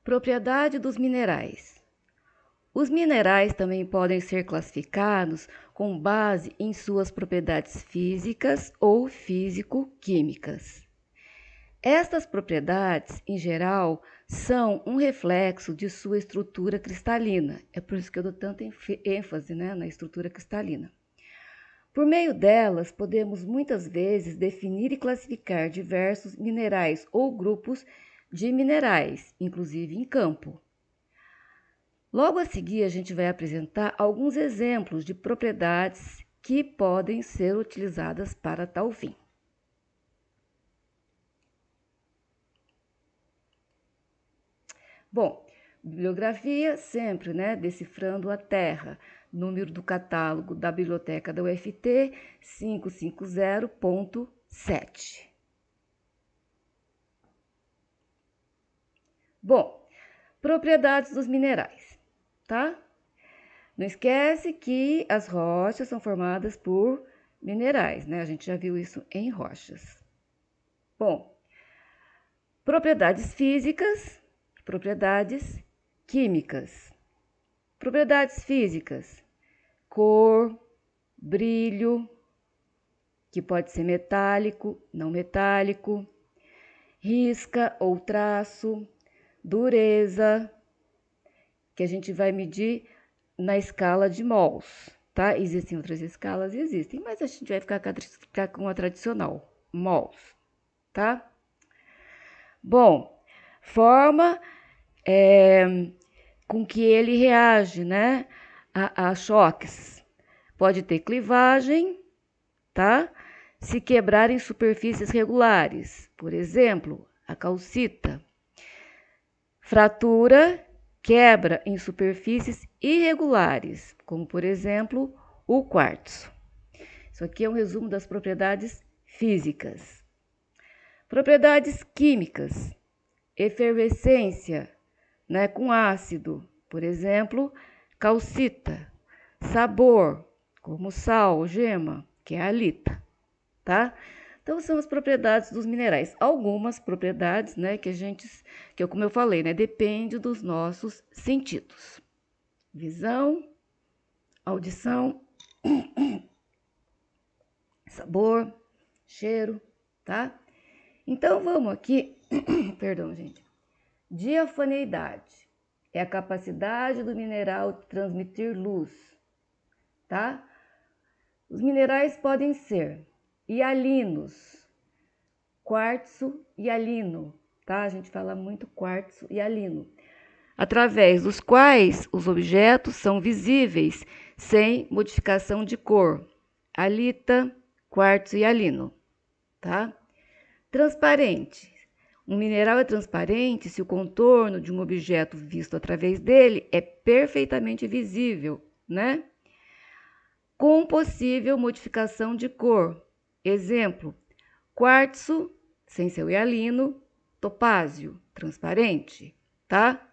Propriedade dos minerais. Os minerais também podem ser classificados com base em suas propriedades físicas ou físico-químicas. Estas propriedades, em geral, são um reflexo de sua estrutura cristalina. É por isso que eu dou tanta ênfase, na estrutura cristalina. Por meio delas, podemos muitas vezes definir e classificar diversos minerais ou grupos de minerais, inclusive em campo. Logo a seguir, a gente vai apresentar alguns exemplos de propriedades que podem ser utilizadas para tal fim. Bom, bibliografia sempre, decifrando a Terra. Número do catálogo da biblioteca da UFT 550.7. Bom, propriedades dos minerais, tá? Não esquece que as rochas são formadas por minerais, A gente já viu isso em rochas. Bom, propriedades físicas, propriedades químicas. Propriedades físicas: cor, brilho, que pode ser metálico, não metálico, risca ou traço, dureza, que a gente vai medir na escala de mols, tá? Existem outras escalas? Existem, mas a gente vai ficar com a tradicional, mols, tá? Bom, forma com que ele reage, a choques. Pode ter clivagem, tá? Se quebrar em superfícies regulares, por exemplo, a calcita. Fratura, quebra em superfícies irregulares, como por exemplo, o quartzo. Isso aqui é um resumo das propriedades físicas. Propriedades químicas: efervescência, com ácido, por exemplo, calcita. Sabor, como sal, gema, que é a halita, tá? Então, são as propriedades dos minerais. Algumas propriedades, como eu falei, depende dos nossos sentidos. Visão, audição, sabor, cheiro, tá? Então, vamos aqui, perdão, gente. Diafaneidade é a capacidade do mineral de transmitir luz, tá? Os minerais podem ser hialinos, quartzo e hialino, tá? A gente fala muito quartzo e hialino, através dos quais os objetos são visíveis sem modificação de cor. Halita, quartzo e hialino, tá? Transparente. Um mineral é transparente se o contorno de um objeto visto através dele é perfeitamente visível, Com possível modificação de cor. Exemplo: quartzo, sem seu hialino, topázio, transparente, tá?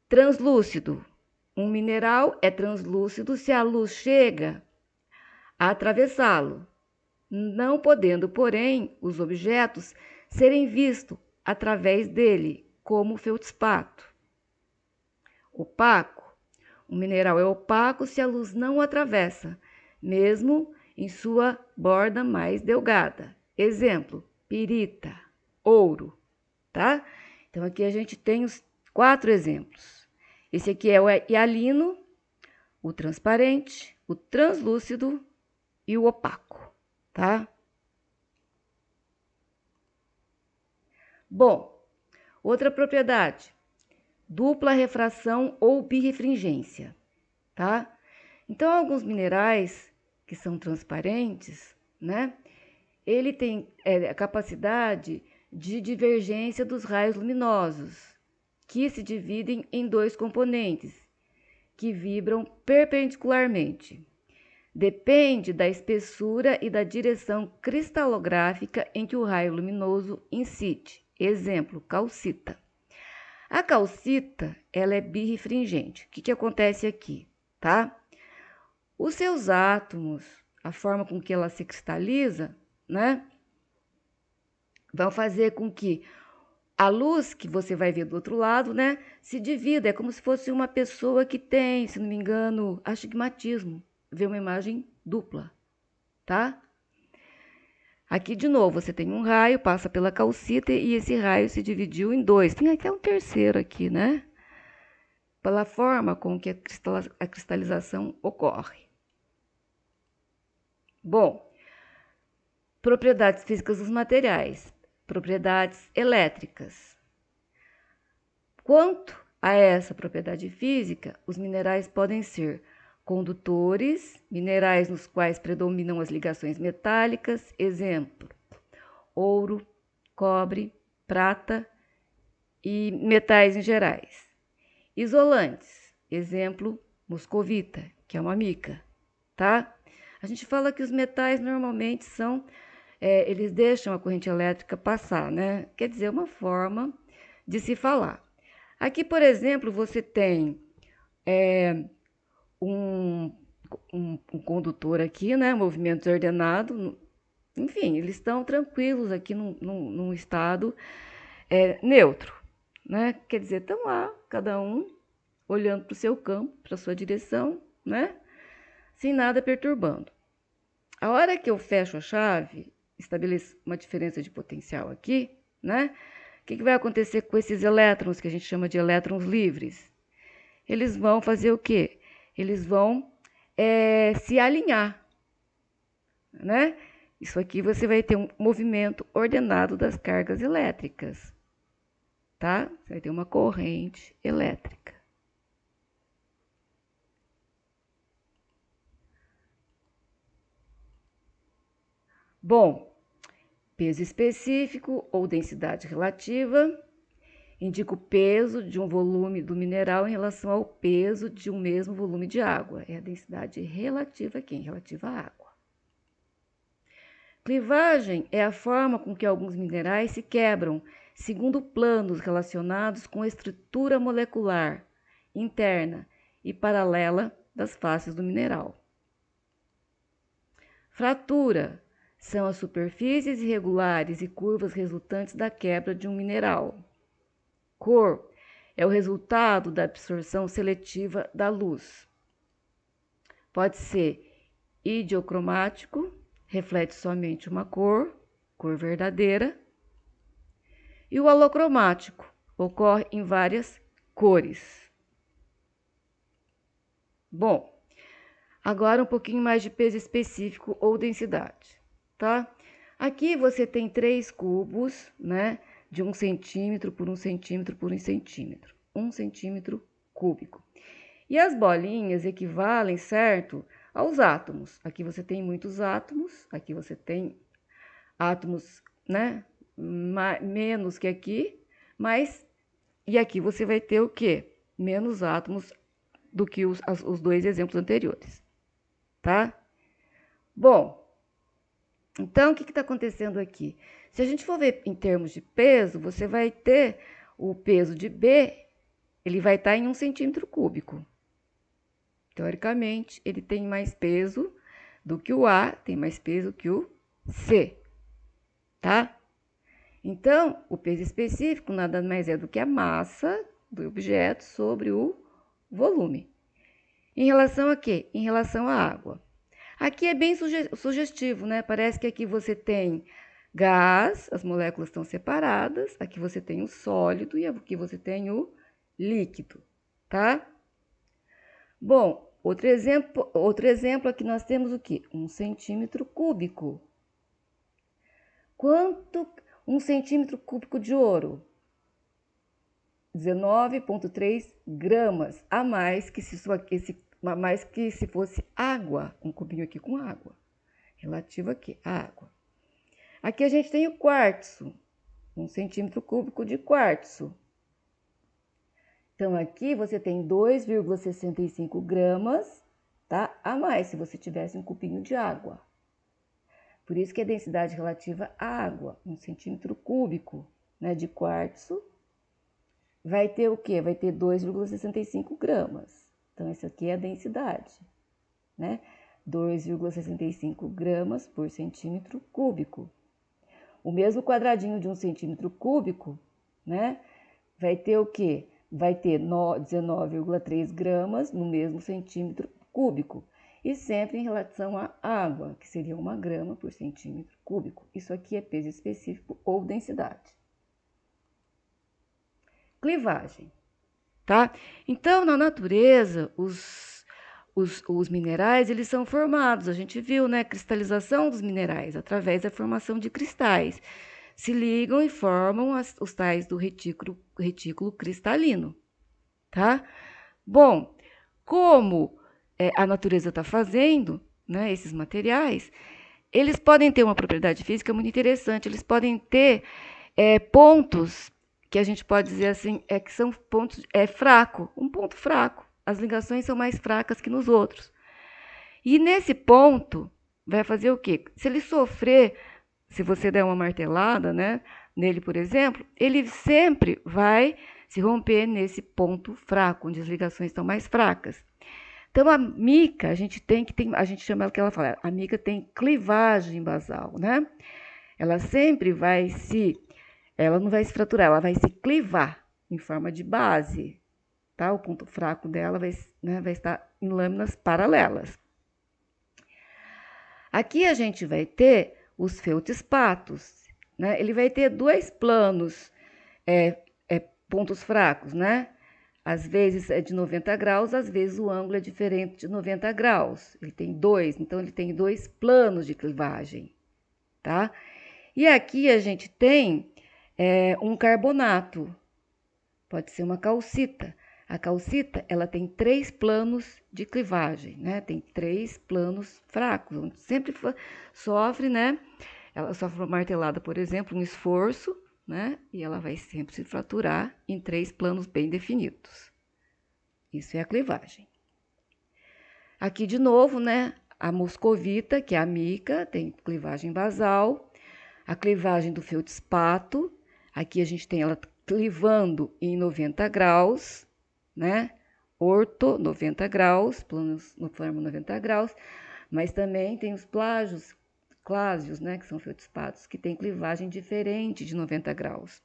Translúcido. Um mineral é translúcido se a luz chega a atravessá-lo, não podendo, porém, os objetos serem vistos através dele, como o feldspato. Opaco. Um mineral é opaco se a luz não o atravessa, mesmo em sua borda mais delgada. Exemplo: pirita, ouro, tá? Então, aqui a gente tem os 4 exemplos. Esse aqui é o hialino, o transparente, o translúcido e o opaco, tá? Bom, outra propriedade: dupla refração ou birrefringência, tá? Então, alguns minerais que são transparentes, ele tem a capacidade de divergência dos raios luminosos, que se dividem em 2 componentes, que vibram perpendicularmente. Depende da espessura e da direção cristalográfica em que o raio luminoso incide. Exemplo: calcita. A calcita, ela é birrefringente. O que acontece aqui, tá? Os seus átomos, a forma com que ela se cristaliza, vão fazer com que A luz que você vai ver do outro lado, né, se divide, é como se fosse uma pessoa que tem, se não me engano, astigmatismo, vê uma imagem dupla, tá? Aqui de novo, você tem um raio, passa pela calcita e esse raio se dividiu em dois. Tem até um terceiro aqui, né? Pela forma com que a cristalização ocorre. Bom, propriedades físicas dos materiais, propriedades elétricas. Quanto a essa propriedade física, os minerais podem ser condutores, minerais nos quais predominam as ligações metálicas, exemplo, ouro, cobre, prata e metais em gerais. Isolantes, exemplo, moscovita, que é uma mica, tá? A gente fala que os metais normalmente são, eles deixam a corrente elétrica passar, né? Quer dizer, uma forma de se falar. Aqui, por exemplo, você tem um, um condutor aqui, né? Movimento desordenado. Enfim, eles estão tranquilos aqui num estado neutro, né? Quer dizer, estão lá, cada um olhando para o seu campo, para a sua direção, né? Sem nada perturbando. A hora que eu fecho a chave, estabeleço uma diferença de potencial aqui, né? O que vai acontecer com esses elétrons, que a gente chama de elétrons livres? Eles vão fazer o quê? Eles vão se alinhar, né? Isso aqui você vai ter um movimento ordenado das cargas elétricas, tá? Você vai ter uma corrente elétrica. Bom, peso específico ou densidade relativa indica o peso de um volume do mineral em relação ao peso de um mesmo volume de água. É a densidade relativa aqui, relativa à água. Clivagem é a forma com que alguns minerais se quebram, segundo planos relacionados com a estrutura molecular interna e paralela das faces do mineral. Fratura são as superfícies irregulares e curvas resultantes da quebra de um mineral. Cor é o resultado da absorção seletiva da luz. Pode ser idiocromático, reflete somente uma cor, cor verdadeira. E o holocromático ocorre em várias cores. Bom, agora um pouquinho mais de peso específico ou densidade, tá? Aqui você tem 3 cubos, né? De 1 centímetro por 1 centímetro por 1 centímetro. 1 centímetro cúbico. E as bolinhas equivalem, certo, aos átomos. Aqui você tem muitos átomos, aqui você tem átomos, né? Menos que aqui, mas e aqui você vai ter o quê? Menos átomos do que os 2 exemplos anteriores, tá? Bom, então o que está acontecendo aqui? Se a gente for ver em termos de peso, você vai ter o peso de B, ele vai estar em 1 centímetro cúbico. Teoricamente, ele tem mais peso do que o A, tem mais peso que o C, tá? Então, o peso específico nada mais é do que a massa do objeto sobre o volume. Em relação a quê? Em relação à água. Aqui é bem sugestivo, né? Parece que aqui você tem gás, as moléculas estão separadas, aqui você tem o sólido e aqui você tem o líquido, tá? Bom, outro exemplo aqui nós temos o quê? 1 centímetro cúbico. Quanto 1 centímetro cúbico de ouro? 19,3 gramas, a mais que se fosse água, um cubinho aqui com água, relativo aqui, a água. Aqui a gente tem o quartzo, 1 centímetro cúbico de quartzo. Então, aqui você tem 2,65 gramas, tá? A mais, se você tivesse um cubinho de água. Por isso que a densidade relativa à água, 1 centímetro cúbico, né, de quartzo, vai ter o quê? Vai ter 2,65 gramas. Então, essa aqui é a densidade, né? 2,65 gramas por centímetro cúbico. O mesmo quadradinho de 1 centímetro cúbico né? Vai ter o quê? Vai ter 19,3 gramas no mesmo centímetro cúbico. E sempre em relação à água, que seria 1 grama por centímetro cúbico. Isso aqui é peso específico ou densidade. Clivagem, tá? Então, na natureza, os minerais, eles são formados, a gente viu, né? Cristalização dos minerais, através da formação de cristais. Se ligam e formam os tais do retículo cristalino, tá? Bom, como a natureza está fazendo, né, esses materiais, eles podem ter uma propriedade física muito interessante, eles podem ter pontos que a gente pode dizer assim, que são pontos fraco, um ponto fraco. As ligações são mais fracas que nos outros. E nesse ponto, vai fazer o quê? Se ele sofrer, se você der uma martelada, né, nele, por exemplo, ele sempre vai se romper nesse ponto fraco, onde as ligações estão mais fracas. Então, a mica, a gente chama ela que ela fala, a mica tem clivagem basal, né? Ela sempre vai ela não vai se fraturar, ela vai se clivar em forma de base, tá? O ponto fraco dela vai estar em lâminas paralelas. Aqui a gente vai ter os feldspatos, né? Ele vai ter dois planos, pontos fracos, né? Às vezes é de 90 graus, às vezes o ângulo é diferente de 90 graus. Ele tem dois, então ele tem dois planos de clivagem, tá? E aqui a gente tem um carbonato, pode ser uma calcita. A calcita, ela tem 3 planos de clivagem, né? Tem 3 planos fracos, onde sempre sofre, né? Ela sofre uma martelada, por exemplo, um esforço, né? E ela vai sempre se fraturar em 3 planos bem definidos. Isso é a clivagem. Aqui de novo, né? A moscovita, que é a mica, tem clivagem basal. A clivagem do feldspato, aqui a gente tem ela clivando em 90 graus, né? Orto, 90 graus, planos no forma 90 graus, mas também tem os clásios, né? Que são feldspatos, que tem clivagem diferente de 90 graus.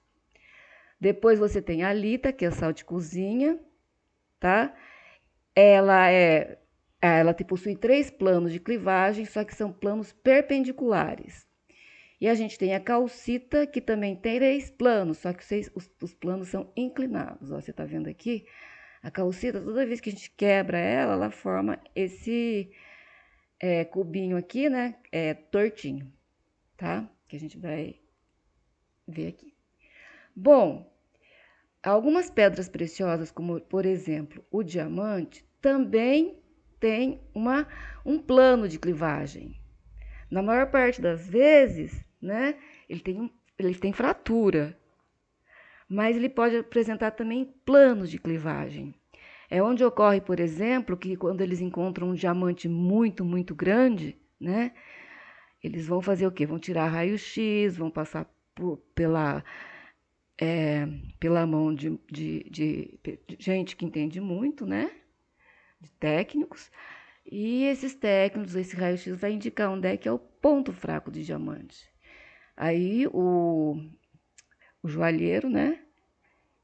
Depois você tem a lita, que é sal de cozinha, tá? Ela possui 3 planos de clivagem, só que são planos perpendiculares. E a gente tem a calcita, que também tem 3 planos, só que os planos são inclinados. Ó, você está vendo aqui? A calcita, toda vez que a gente quebra ela, ela forma esse cubinho aqui, né? Tortinho, tá? Que a gente vai ver aqui. Bom, algumas pedras preciosas, como por exemplo o diamante, também tem um plano de clivagem. Na maior parte das vezes, né, ele tem fratura, mas ele pode apresentar também planos de clivagem. É onde ocorre, por exemplo, que quando eles encontram um diamante muito, muito grande, né, eles vão fazer o quê? Vão tirar raio-x, vão passar pela mão de gente que entende muito, né, de técnicos, e esses técnicos, esse raio-x vai indicar onde é que é o ponto fraco de diamante. Aí o joalheiro, né?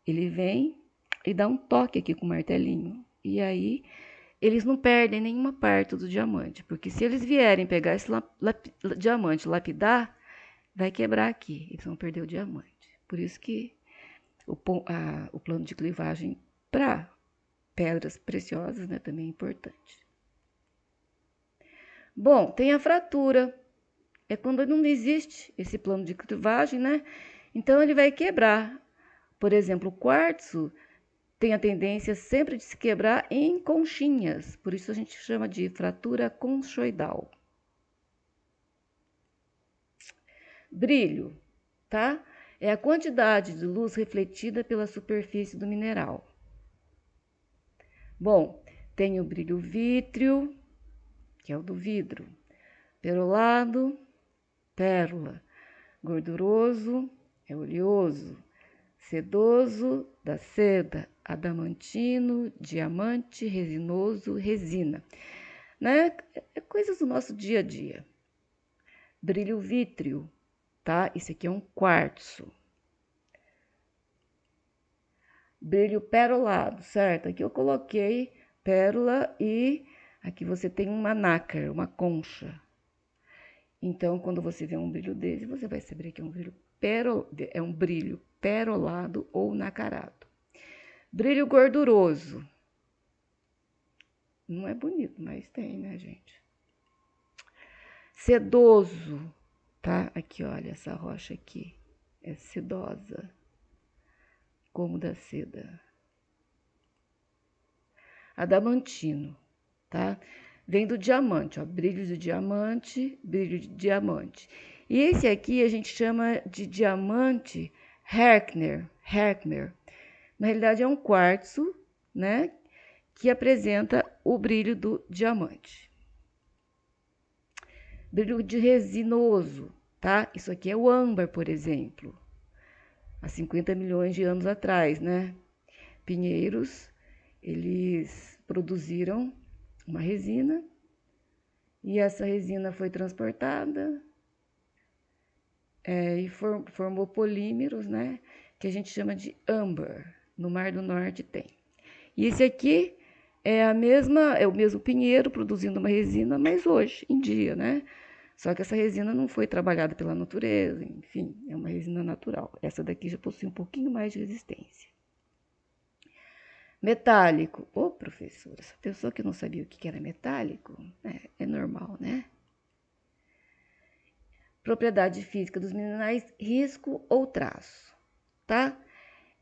Ele vem e dá um toque aqui com o martelinho. E aí eles não perdem nenhuma parte do diamante, porque se eles vierem pegar esse diamante e lapidar, vai quebrar aqui. Eles vão perder o diamante. Por isso que o plano de clivagem para pedras preciosas, né, também é importante. Bom, tem a fratura. É quando não existe esse plano de clivagem, né? Então ele vai quebrar. Por exemplo, o quartzo tem a tendência sempre de se quebrar em conchinhas. Por isso a gente chama de fratura conchoidal. Brilho, tá? É a quantidade de luz refletida pela superfície do mineral. Bom, tem o brilho vítreo, que é o do vidro. Perolado, pérola. Gorduroso, é oleoso. Sedoso, da seda. Adamantino, diamante, resinoso, resina. Né? É coisas do nosso dia a dia. Brilho vítreo, tá? Esse aqui é um quartzo. brilho perolado, certo? Aqui eu coloquei pérola e aqui você tem uma nácar, uma concha. Então, quando você vê um brilho desse, você vai saber que é um brilho perolado ou nacarado. Brilho gorduroso. Não é bonito, mas tem, né, gente? Sedoso, tá? Aqui, olha, essa rocha aqui é sedosa, como da seda. Adamantino, tá? Vem do diamante, ó, brilho de diamante, brilho de diamante. E esse aqui a gente chama de diamante Herkmer. Na realidade é um quartzo, né, que apresenta o brilho do diamante. Brilho de resinoso, tá? Isso aqui é o âmbar, por exemplo. Há 50 milhões de anos atrás, né? Pinheiros, eles produziram uma resina e essa resina foi transportada e formou polímeros, né? Que a gente chama de âmbar. No Mar do Norte tem. E esse aqui é o mesmo pinheiro produzindo uma resina, mas hoje em dia, né? Só que essa resina não foi trabalhada pela natureza, enfim, é uma resina natural. Essa daqui já possui um pouquinho mais de resistência. Metálico. Ô, professora, essa pessoa que não sabia o que era metálico, é normal, né? Propriedade física dos minerais, risco ou traço, tá?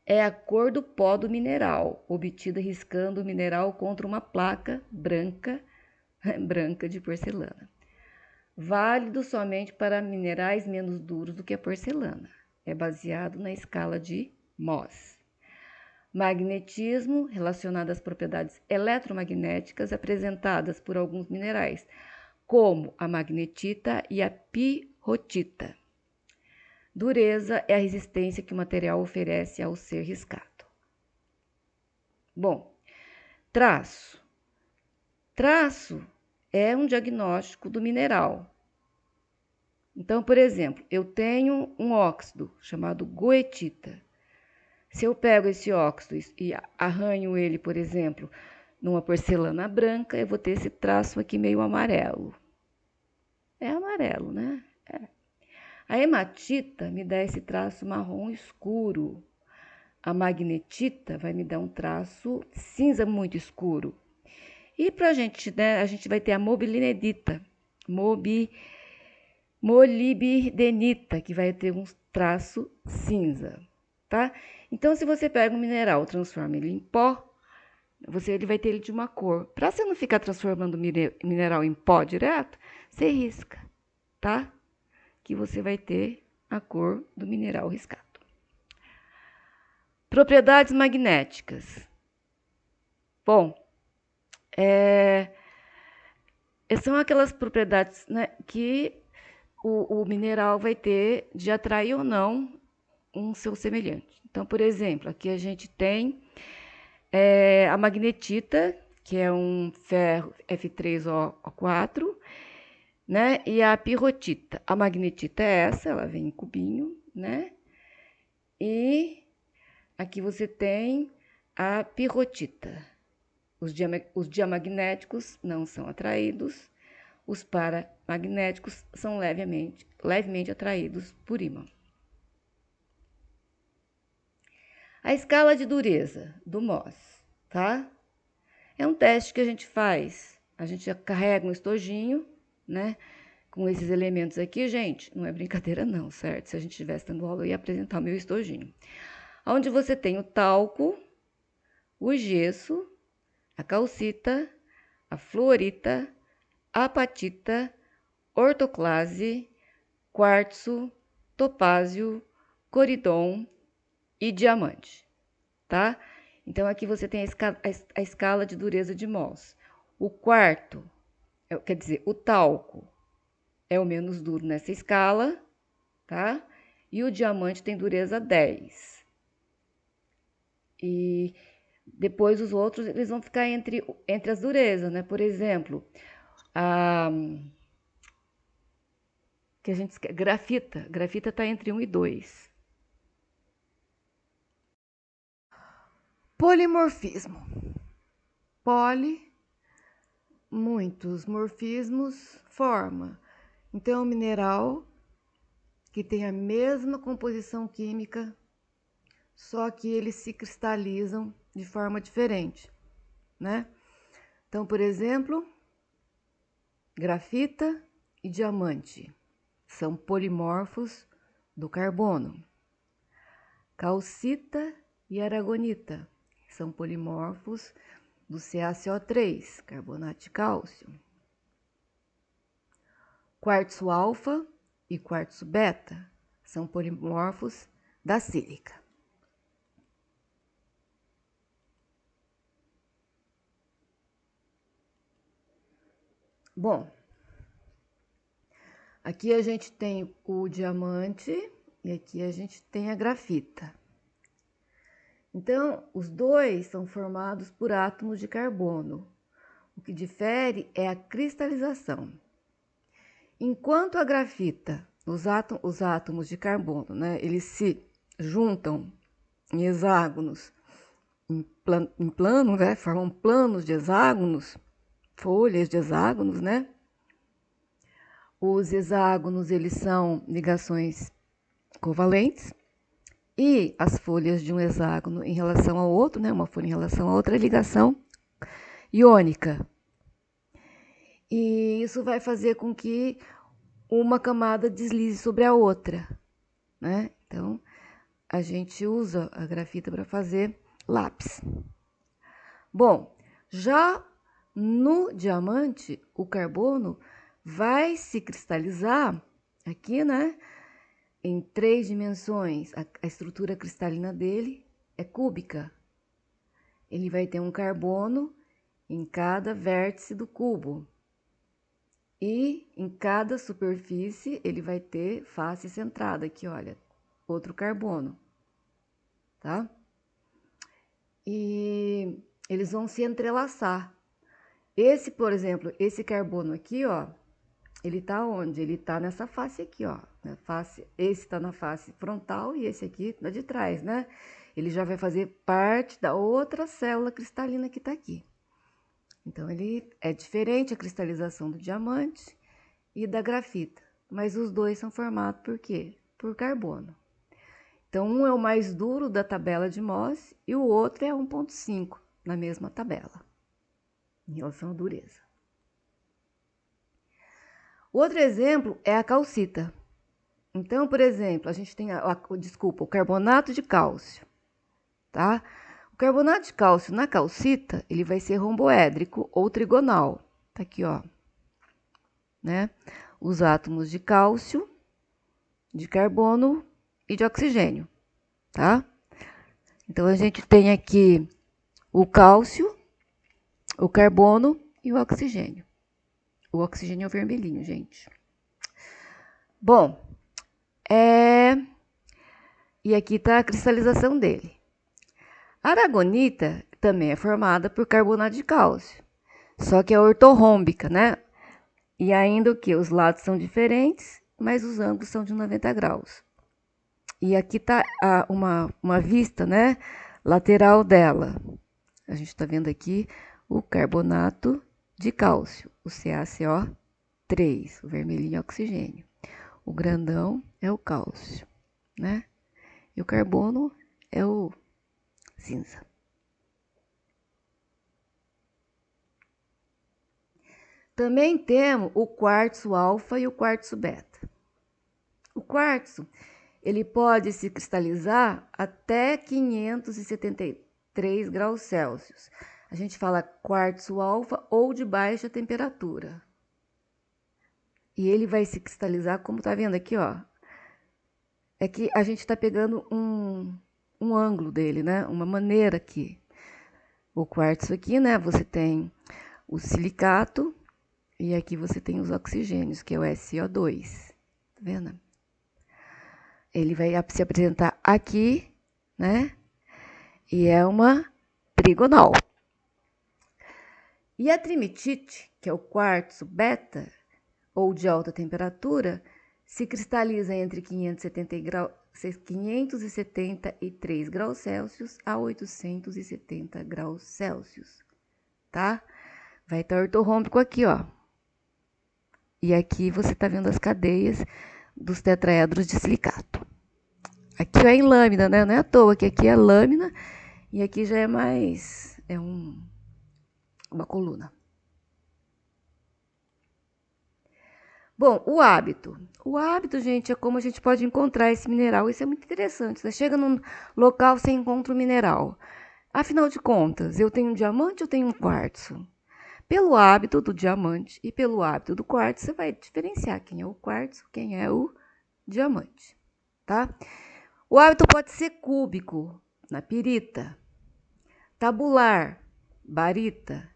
É a cor do pó do mineral, obtida riscando o mineral contra uma placa branca, branca de porcelana. Válido somente para minerais menos duros do que a porcelana. É baseado na escala de Mohs. Magnetismo, relacionado às propriedades eletromagnéticas apresentadas por alguns minerais, como a magnetita e a pirrotita. Dureza é a resistência que o material oferece ao ser riscado. Bom, traço. Traço é um diagnóstico do mineral. Então, por exemplo, eu tenho um óxido chamado goetita. Se eu pego esse óxido e arranho ele, por exemplo, numa porcelana branca, eu vou ter esse traço aqui meio amarelo. É amarelo, né? É. A hematita me dá esse traço marrom escuro. A magnetita vai me dar um traço cinza muito escuro. E pra gente, né, a gente vai ter a molinedita, molibdenita, que vai ter um traço cinza, tá? Então, se você pega um mineral, transforma ele em pó, ele vai ter ele de uma cor. Para você não ficar transformando o mineral em pó direto, você risca, tá? Que você vai ter a cor do mineral riscado. Propriedades magnéticas. Bom, são aquelas propriedades, né, que o mineral vai ter de atrair ou não um seu semelhante. Então, por exemplo, aqui a gente tem a magnetita, que é um ferro F3O4, né? E a pirrotita. A magnetita é essa, ela vem em cubinho, né? E aqui você tem a pirrotita. Os diamagnéticos não são atraídos, os paramagnéticos são levemente atraídos por ímã. A escala de dureza do Mohs, tá? É um teste que a gente faz. A gente carrega um estojinho, né? Com esses elementos aqui, gente, não é brincadeira não, certo? Se a gente estivesse dando aula, eu ia apresentar o meu estojinho. Onde você tem o talco, o gesso, a calcita, a fluorita, a apatita, ortoclase, quartzo, topázio, coridon e diamante, tá? Então, aqui você tem a escala de dureza de Mohs. O quarto, quer dizer, o talco é o menos duro nessa escala, tá? E o diamante tem dureza 10. E depois os outros, eles vão ficar entre as durezas, né? Por exemplo, grafita está entre 1 e 2. Polimorfismo. Poli, muitos, morfismos, forma. Então, é um mineral que tem a mesma composição química, só que eles se cristalizam de forma diferente, né? Então, por exemplo, grafita e diamante são polimorfos do carbono. Calcita e aragonita são polimorfos do CaCO3, carbonato de cálcio. Quartzo alfa e quartzo beta são polimorfos da sílica. Bom, aqui a gente tem o diamante e aqui a gente tem a grafita. Então, os dois são formados por átomos de carbono. O que difere é a cristalização. Enquanto a grafita, os átomos de carbono, né, eles se juntam em hexágonos, em plano, né, formam planos de hexágonos, folhas de hexágonos, né? Os hexágonos, eles são ligações covalentes e as folhas de um hexágono em relação ao outro, né, uma folha em relação a outra, é ligação iônica. E isso vai fazer com que uma camada deslize sobre a outra, né? Então, a gente usa a grafita para fazer lápis. Bom, já no diamante, o carbono vai se cristalizar aqui, né? Em 3 dimensões. A estrutura cristalina dele é cúbica. Ele vai ter um carbono em cada vértice do cubo. E em cada superfície ele vai ter face centrada aqui, olha, outro carbono, tá? E eles vão se entrelaçar. Esse, por exemplo, esse carbono aqui, ó, ele tá onde? Ele tá nessa face aqui, ó, na face, esse tá na face frontal e esse aqui na de trás, né? Ele já vai fazer parte da outra célula cristalina que tá aqui. Então, ele é diferente a cristalização do diamante e da grafita, mas os dois são formados por quê? Por carbono. Então, um é o mais duro da tabela de Mohs e o outro é 1,5 na mesma tabela, em relação à dureza. Outro exemplo é a calcita. Então, por exemplo, a gente tem o carbonato de cálcio, tá? O carbonato de cálcio na calcita, ele vai ser romboédrico ou trigonal. Tá aqui, ó, né? Os átomos de cálcio, de carbono e de oxigênio, tá? Então, a gente tem aqui o cálcio, o carbono e o oxigênio. O oxigênio é o vermelhinho, gente. Bom, e aqui está a cristalização dele. A aragonita também é formada por carbonato de cálcio, só que é ortorrômbica, né? E ainda o que? Os lados são diferentes, mas os ângulos são de 90 graus. E aqui está uma vista, né, lateral dela. A gente está vendo aqui o carbonato de cálcio, o CaCO3, o vermelhinho é oxigênio. O grandão é o cálcio, né? E o carbono é o cinza. Também temos o quartzo alfa e o quartzo beta. O quartzo, ele pode se cristalizar até 573 graus Celsius. A gente fala quartzo alfa ou de baixa temperatura. E ele vai se cristalizar, como tá vendo aqui, ó. É que a gente está pegando um ângulo dele, né? Uma maneira aqui. O quartzo aqui, né? Você tem o silicato e aqui você tem os oxigênios, que é o SO2. Tá vendo? Ele vai se apresentar aqui, né? E é uma trigonal. E a trimitite, que é o quartzo beta, ou de alta temperatura, se cristaliza entre 573 graus Celsius a 870 graus Celsius, tá? Vai estar ortorrômbico aqui, ó. E aqui você tá vendo as cadeias dos tetraedros de silicato. Aqui é em lâmina, né? Não é à toa que aqui é lâmina e aqui já é mais... uma coluna. Bom, o hábito. O hábito, gente, é como a gente pode encontrar esse mineral. Isso é muito interessante. Você chega num local, você encontra um mineral. Afinal de contas, eu tenho um diamante ou tenho um quartzo? Pelo hábito do diamante e pelo hábito do quartzo, você vai diferenciar quem é o quartzo, quem é o diamante, tá? O hábito pode ser cúbico, na pirita, tabular, barita,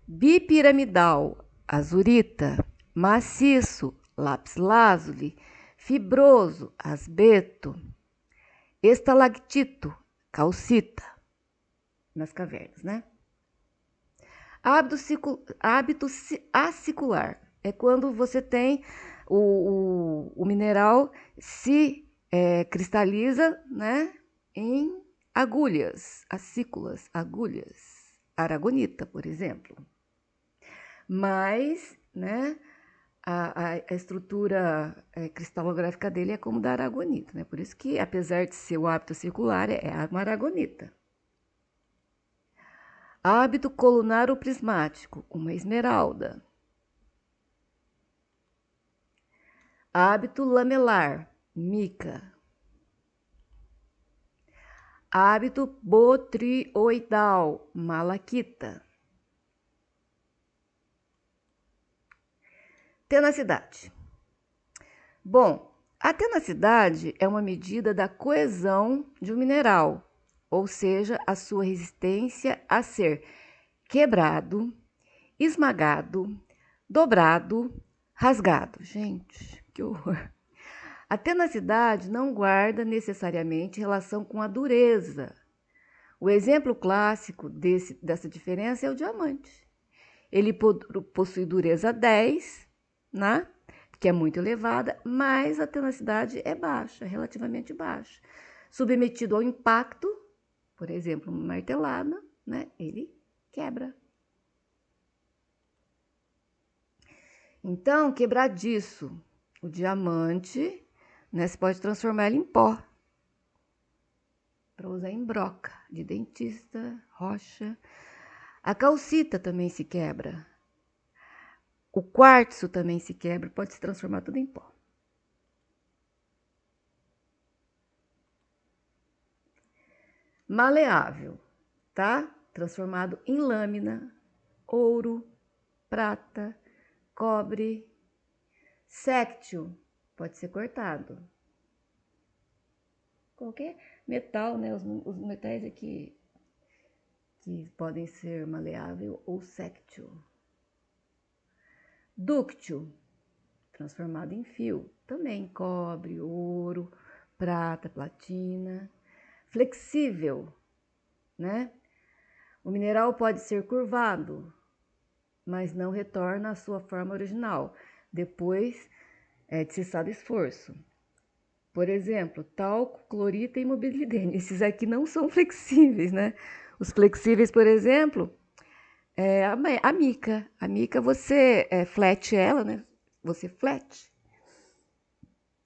bipiramidal, azurita, maciço, lápis-lazuli, fibroso, asbeto, estalactito, calcita, nas cavernas, né? Hábito acicular é quando você tem o mineral se cristaliza, né, em agulhas, acículas, agulhas, aragonita, por exemplo. Mas, né, a estrutura cristalográfica dele é como da aragonita, né? Por isso que, apesar de ser o hábito circular, é uma aragonita. Hábito colunar ou prismático, uma esmeralda. Hábito lamelar, mica. Hábito botrioidal, malaquita. Tenacidade. Bom, a tenacidade é uma medida da coesão de um mineral, ou seja, a sua resistência a ser quebrado, esmagado, dobrado, rasgado. Gente, que horror! A tenacidade não guarda necessariamente relação com a dureza. O exemplo clássico dessa diferença é o diamante. Ele possui dureza 10, né? Que é muito elevada, mas a tenacidade é baixa, relativamente baixa. Submetido ao impacto, por exemplo, uma martelada, né? Ele quebra. Então, quebradiço, o diamante, né? Você pode transformar ele em pó para usar em broca de dentista, rocha. A calcita também se quebra. O quartzo também se quebra, pode se transformar tudo em pó. Maleável, tá? Transformado em lâmina, ouro, prata, cobre. Séptil, pode ser cortado. Qualquer metal, né? Os metais aqui que podem ser maleável ou séptil. Dúctil, transformado em fio, também cobre, ouro, prata, platina. Flexível, né? O mineral pode ser curvado, mas não retorna à sua forma original, depois de cessado esforço. Por exemplo, talco, clorita e molibdênio. Esses aqui não são flexíveis, né? Os flexíveis, por exemplo, é a mica. A mica você flete ela, né? Você flete,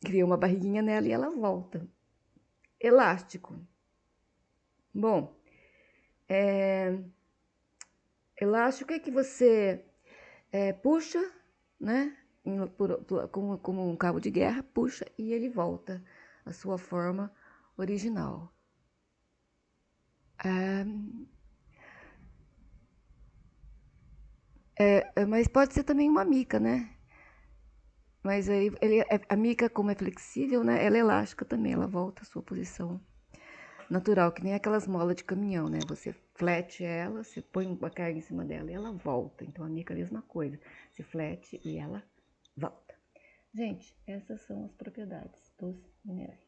cria uma barriguinha nela e ela volta. Elástico. Bom, elástico é que você puxa, né? Como um cabo de guerra, puxa e ele volta à sua forma original. Mas pode ser também uma mica, né? Mas aí a mica, como é flexível, né? Ela é elástica também, ela volta à sua posição natural, que nem aquelas molas de caminhão, né? Você flete ela, você põe uma carga em cima dela e ela volta. Então a mica é a mesma coisa. Você flete e ela volta. Gente, essas são as propriedades dos minerais.